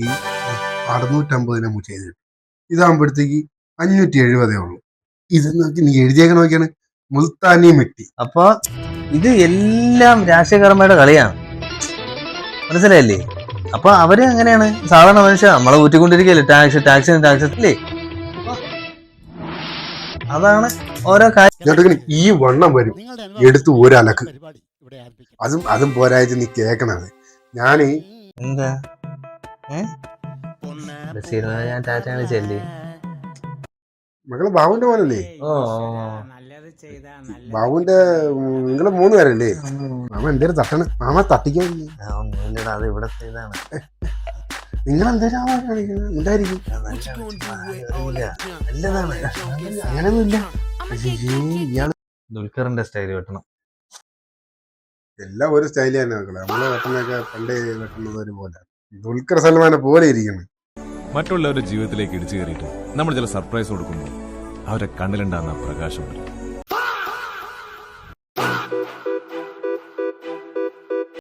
ഈ 650 നമുക്ക് ചെയ്ത് കിട്ടും. ഇതാകുമ്പോഴത്തേക്ക് 570 ഉള്ളൂ. ഇത് നോക്കി നീ എഴുതിയേക്ക് നോക്കിയാണ് മുൽത്താനി മിട്ടി. അപ്പൊ ഇത് എല്ലാം രാഷ്ട്രീയകർമ്മയുടെ കളിയാണ്, മനസ്സിലായില്ലേ? അപ്പൊ അവര് എങ്ങനെയാണ് സാധാരണ മനുഷ്യ നമ്മളെ ഊറ്റിക്കൊണ്ടിരിക്കുകയല്ലേ, ടാക്സ് അല്ലേ? അതാണ് ഓരോ കാര്യം. ഈ വണ്ണം വരും എടുത്ത് ഒരലക്ക്. അതും പോരായിട്ട് നീ കേക്കണത്. ഞാന് എന്താ ഞാൻ ടാറ്റാണ് ചെല്ലി. മകള് ബാബുന്റെ മോനല്ലേ? ഓ ബാബുന്റെ നിങ്ങള് 3 പേരല്ലേ? മാമ എന്തേലും തട്ടണ്, മാമ തട്ടിക്കാൻ. അത് ഇവിടത്തെ ഇതാണ്. നിങ്ങൾ എന്തേലും ഉണ്ടായിരിക്കും. അങ്ങനെയൊന്നും ഇല്ല. ഇയാള് ദുൽഖറിന്റെ സ്റ്റൈല് വെട്ടണം. എല്ലാം ഒരു സ്റ്റൈല് തന്നെ മക്കളെ. നമ്മളെ വെട്ടണൊക്കെ പണ്ടേ വെട്ടുന്നത് ഒരുപോലെ. ദുൽഖർ സൽമാനെ പോലെ ഇരിക്കണം. മറ്റുള്ളവരുടെ ജീവിതത്തിലേക്ക് ഇടിച്ചു കയറിയിട്ട് നമ്മൾ ചില സർപ്രൈസ് കൊടുക്കുമ്പോൾ അവരെ കണ്ണിലുണ്ടാകുന്ന പ്രകാശം വരും.